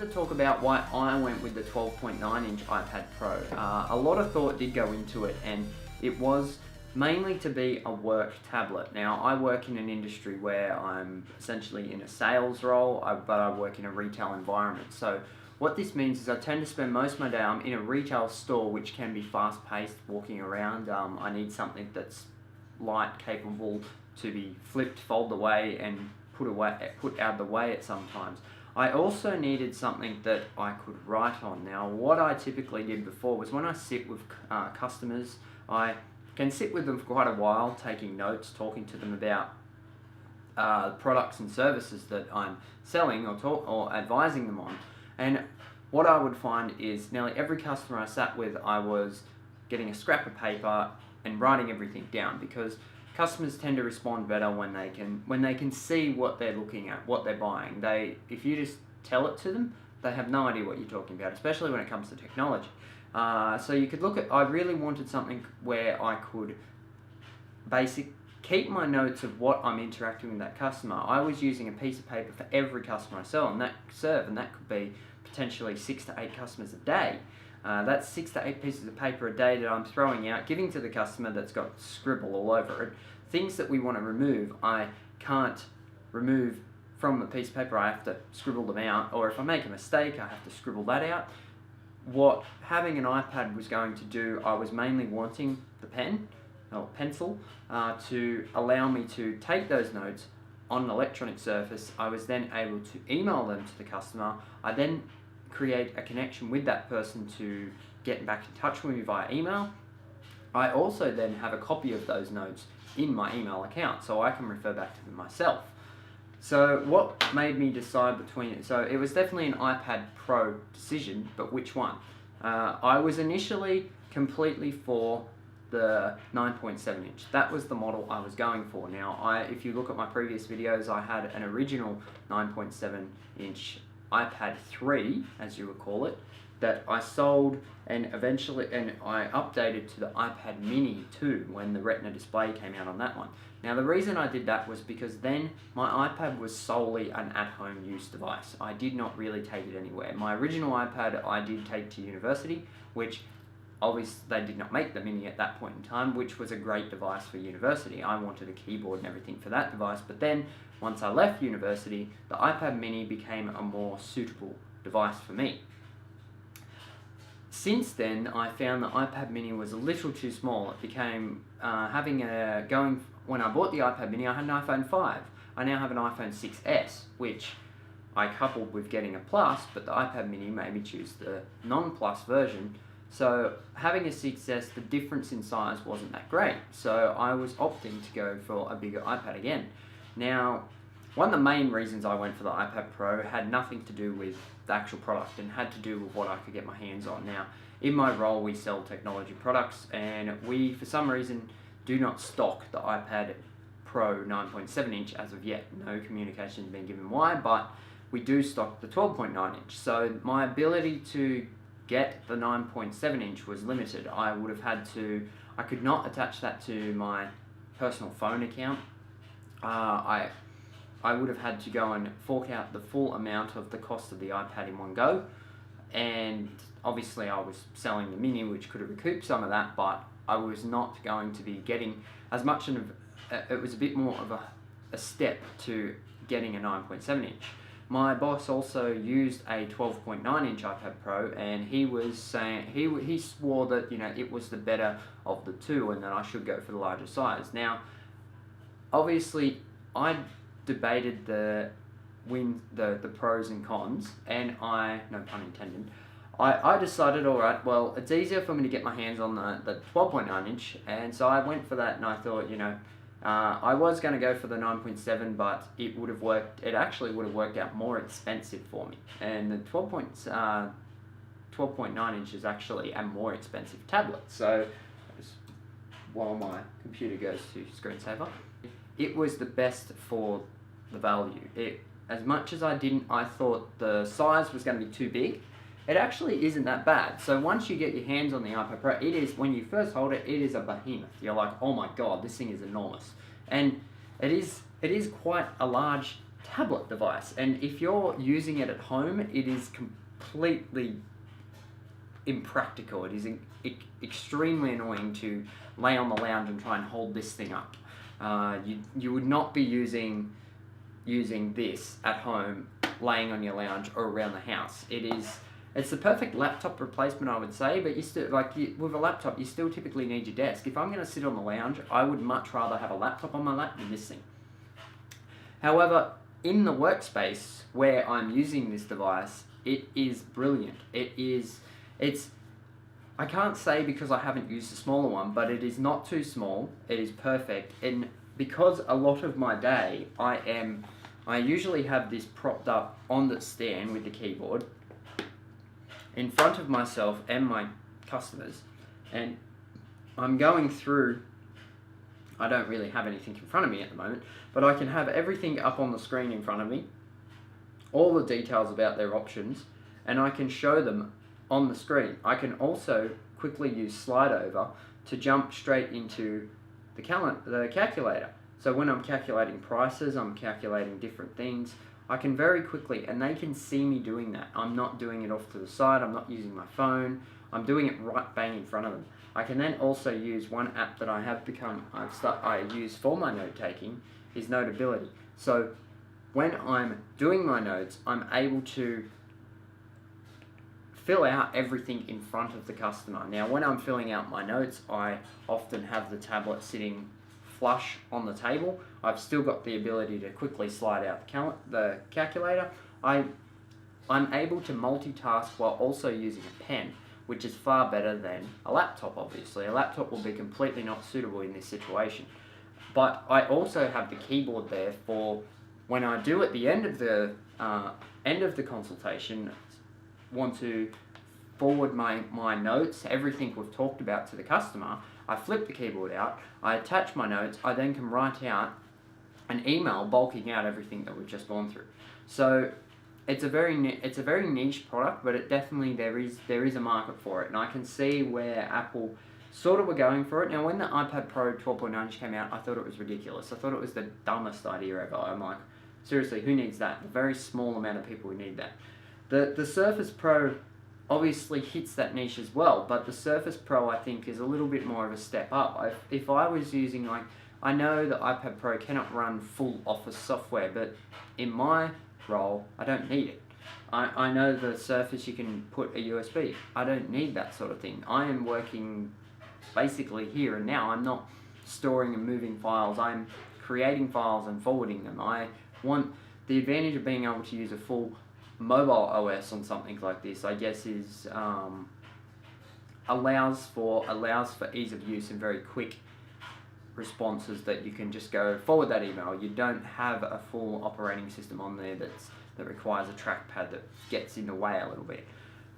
wanted to talk about why I went with the 12.9-inch iPad Pro. A lot of thought did go into it, and it was mainly to be a work tablet. Now, I work in an industry where I'm essentially in a sales role, but I work in a retail environment. So what this means is I tend to spend most of my day, I'm in a retail store, which can be fast-paced, walking around. I need something that's light, capable to be flipped, folded away, and put out of the way at some times. I also needed something that I could write on. Now, what I typically did before was when I sit with customers, I can sit with them for quite a while, taking notes, talking to them about products and services that I'm selling or advising them on. And what I would find is nearly every customer I sat with, I was getting a scrap of paper and writing everything down, because customers tend to respond better when they can see what they're looking at, what they're buying. If you just tell it to them, they have no idea what you're talking about, especially when it comes to technology. So you could look at, I really wanted something where I could keep my notes of what I'm interacting with that customer. I was using a piece of paper for every customer I sell, and that could be potentially 6 to 8 customers a day. That's 6 to 8 pieces of paper a day that I'm throwing out, giving to the customer that's got scribble all over it. Things that we want to remove, I can't remove from the piece of paper. I have to scribble them out, or if I make a mistake, I have to scribble that out. What having an iPad was going to do, I was mainly wanting the pen or pencil to allow me to take those notes on an electronic surface. I was then able to email them to the customer. I then create a connection with that person to get back in touch with me via email. I also then have a copy of those notes in my email account, so I can refer back to them myself. So what made me decide between it? So it was definitely an iPad Pro decision, but which one? I was initially completely for the 9.7 inch. That was the model I was going for. Now, if you look at my previous videos, I had an original 9.7 inch iPad 3, as you would call it, that I sold and I updated to the iPad mini 2 when the Retina display came out on that one. Now, the reason I did that was because then my iPad was solely an at-home use device. I did not really take it anywhere. My original iPad I did take to university, which obviously they did not make the mini at that point in time, which was a great device for university. I wanted a keyboard and everything for that device, but then once I left university, the iPad mini became a more suitable device for me. Since then, I found the iPad mini was a little too small. It became, when I bought the iPad mini, I had an iPhone 5. I now have an iPhone 6S, which I coupled with getting a Plus, but the iPad mini made me choose the non-Plus version. So having a 6S, the difference in size wasn't that great. So I was opting to go for a bigger iPad again. Now, one of the main reasons I went for the iPad Pro had nothing to do with the actual product and had to do with what I could get my hands on. Now, in my role, we sell technology products, and we, for some reason, do not stock the iPad Pro 9.7 inch as of yet. No communication has been given why, but we do stock the 12.9 inch. So my ability to get the 9.7 inch was limited. I could not attach that to my personal phone account. I would have had to go and fork out the full amount of the cost of the iPad in one go, and obviously I was selling the mini, which could have recouped some of that, but I was not going to be getting as much of it was a bit more of a step to getting a 9.7 inch. My boss also used a 12.9 inch iPad Pro, and he was saying, he swore that, it was the better of the two and that I should go for the larger size. Now, obviously, I debated the pros and cons, and no pun intended, I decided, alright, well, it's easier for me to get my hands on the 12.9 inch, and so I went for that, and I thought, I was going to go for the 9.7, but it actually would have worked out more expensive for me, and the 12.9 inch is actually a more expensive tablet. So while my computer goes to screensaver, it was the best for the value. As much as I thought the size was going to be too big, it actually isn't that bad. So once you get your hands on the iPad Pro, when you first hold it, it is a behemoth. You're like, oh my god, this thing is enormous. And it is quite a large tablet device, and if you're using it at home, it is completely impractical. It is extremely annoying to lay on the lounge and try and hold this thing up. You would not be using this at home, laying on your lounge or around the house. It's the perfect laptop replacement, I would say, but with a laptop, you still typically need your desk. If I'm going to sit on the lounge, I would much rather have a laptop on my lap than this thing. However, in the workspace where I'm using this device, it is brilliant. I can't say because I haven't used a smaller one, but it is not too small. It is perfect, and because a lot of my day I usually have this propped up on the stand with the keyboard in front of myself and my customers, and I'm going through. I don't really have anything in front of me at the moment, but I can have everything up on the screen in front of me, all the details about their options, and I can show them on the screen. I can also quickly use slide over to jump straight into the calculator. So when I'm calculating prices, I'm calculating different things, I can very quickly, and they can see me doing that. I'm not doing it off to the side, I'm not using my phone, I'm doing it right bang in front of them. I can then also use one app that I use for my note taking is Notability. So when I'm doing my notes, I'm able to fill out everything in front of the customer. Now, when I'm filling out my notes, I often have the tablet sitting flush on the table. I've still got the ability to quickly slide out the calculator. I'm able to multitask while also using a pen, which is far better than a laptop, obviously. A laptop will be completely not suitable in this situation. But I also have the keyboard there for when I do at the end of the consultation want to forward my notes, everything we've talked about to the customer. I flip the keyboard out, I attach my notes, I then can write out an email bulking out everything that we've just gone through. So it's a very niche product, but it definitely there is a market for it, and I can see where Apple sort of were going for it. Now, when the iPad Pro 12.9 inch came out, I thought it was ridiculous. I thought it was the dumbest idea ever. I'm like, seriously, who needs that? A very small amount of people who need that. The Surface Pro obviously hits that niche as well, but the Surface Pro, I think, is a little bit more of a step up. If I was using, I know the iPad Pro cannot run full Office software, but in my role, I don't need it. I know the Surface, you can put a USB. I don't need that sort of thing. I am working basically here and now. I'm not storing and moving files. I'm creating files and forwarding them. I want the advantage of being able to use a full mobile OS on something like this, I guess, is allows for ease of use and very quick responses that you can just go forward that email. You don't have a full operating system on there that requires a trackpad that gets in the way a little bit.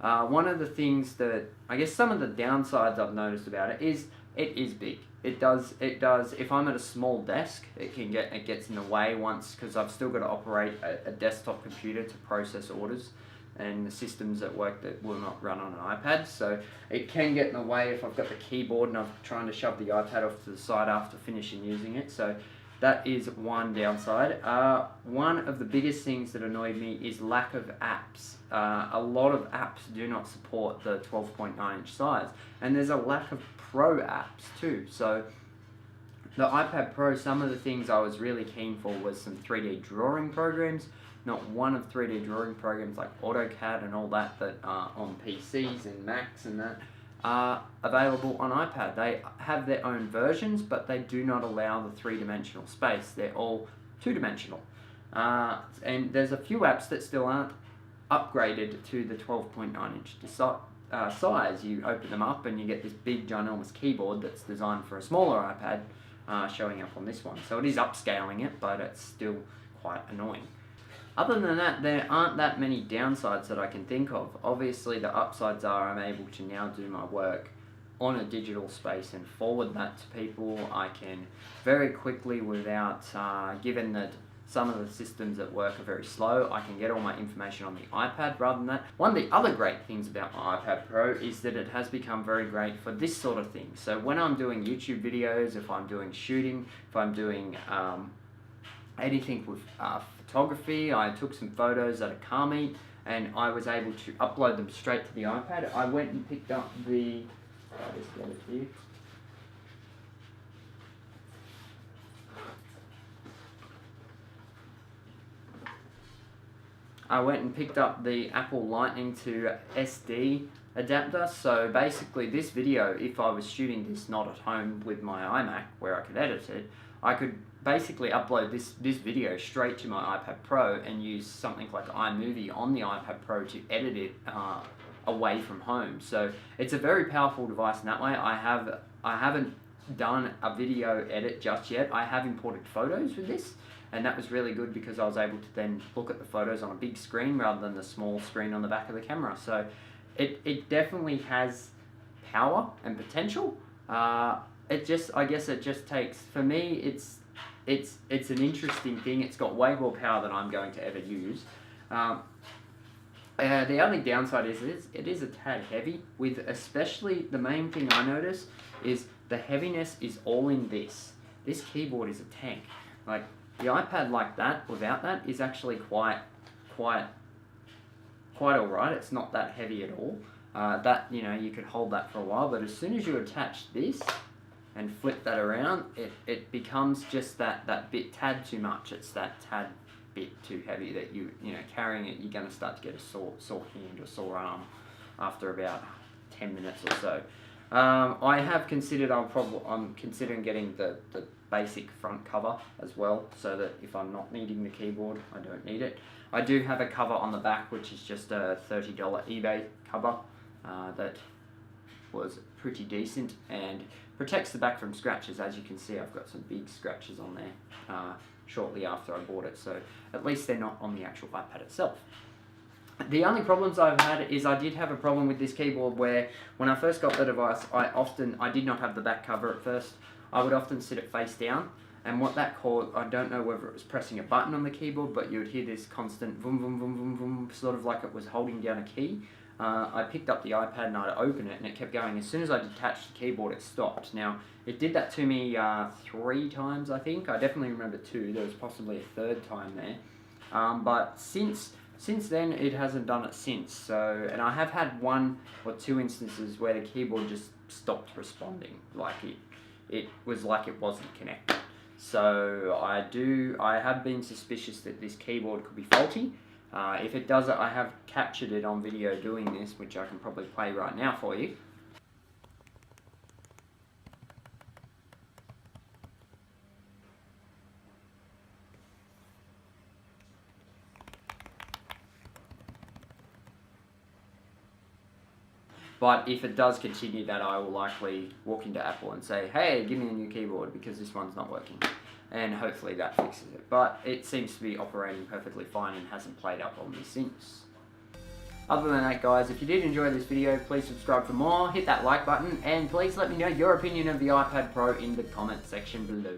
One of the things that, I guess some of the downsides I've noticed about it is big. It does, if I'm at a small desk, it gets in the way once, because I've still got to operate a desktop computer to process orders and the systems at work that will not run on an iPad. So it can get in the way if I've got the keyboard and I'm trying to shove the iPad off to the side after finishing using it. So that is one downside. One of the biggest things that annoyed me is lack of apps. A lot of apps do not support the 12.9 inch size, and there's a lack of Pro apps too. So the iPad Pro, some of the things I was really keen for was some 3D drawing programs. Not one of 3D drawing programs like AutoCAD and all that are on PCs and Macs and that are available on iPad. They have their own versions, but they do not allow the three-dimensional space. They're all two-dimensional. And there's a few apps that still aren't upgraded to the 12.9 inch size. You open them up and you get this big ginormous keyboard that's designed for a smaller iPad showing up on this one. So it is upscaling it, but it's still quite annoying. Other than that, there aren't that many downsides that I can think of. Obviously, the upsides are I'm able to now do my work on a digital space and forward that to people. I can very quickly, without, given that some of the systems at work are very slow, I can get all my information on the iPad rather than that. One of the other great things about my iPad Pro is that it has become very great for this sort of thing. So when I'm doing YouTube videos, if I'm doing shooting, if I'm doing anything with photography. I took some photos at a car meet, and I was able to upload them straight to the iPad. I went and picked up the... I'll just get it here. I went and picked up the Apple Lightning to SD adapter. So basically this video, if I was shooting this not at home with my iMac where I could edit it, I could basically upload this video straight to my iPad Pro and use something like iMovie on the iPad Pro to edit it away from home. So it's a very powerful device in that way. I haven't done a video edit just yet. I have imported photos with this, and that was really good because I was able to then look at the photos on a big screen rather than the small screen on the back of the camera. So it definitely has power and potential. I guess it just takes, for me, it's an interesting thing. It's got way more power than I'm going to ever use. The only downside is it is a tad heavy, with especially the main thing I notice is the heaviness is all in this. This keyboard is a tank. Like the iPad like that, without that, is actually quite alright. It's not that heavy at all. That, you know, you could hold that for a while, but as soon as you attach this and flip that around, it becomes just that tad too much. It's that tad bit too heavy that you know, carrying it, you're going to start to get a sore hand or sore arm after about 10 minutes or so. I have considered, I'm considering getting the basic front cover as well, so that if I'm not needing the keyboard, I don't need it. I do have a cover on the back, which is just a $30 eBay cover that was pretty decent and protects the back from scratches. As you can see, I've got some big scratches on there shortly after I bought it, so at least they're not on the actual iPad itself. The only problems I've had is I did have a problem with this keyboard where when I first got the device, I did not have the back cover at first. I would often sit it face down, and what that caused, I don't know whether it was pressing a button on the keyboard, but you would hear this constant vroom, vroom, vroom, vroom, vroom, sort of like it was holding down a key. I picked up the iPad and I'd open it and it kept going. As soon as I detached the keyboard, it stopped. Now, it did that to me 3 times, I think. I definitely remember 2. There was possibly a 3rd time there. But since then, it hasn't done it since. So, and I have had 1 or 2 instances where the keyboard just stopped responding. Like it was like it wasn't connected. So I have been suspicious that this keyboard could be faulty. If it does it, I have captured it on video doing this, which I can probably play right now for you. But if it does continue that, I will likely walk into Apple and say, hey, give me a new keyboard because this one's not working. And hopefully that fixes it. But it seems to be operating perfectly fine and hasn't played up on me since. Other than that, guys, if you did enjoy this video, please subscribe for more, hit that like button, and please let me know your opinion of the iPad Pro in the comment section below.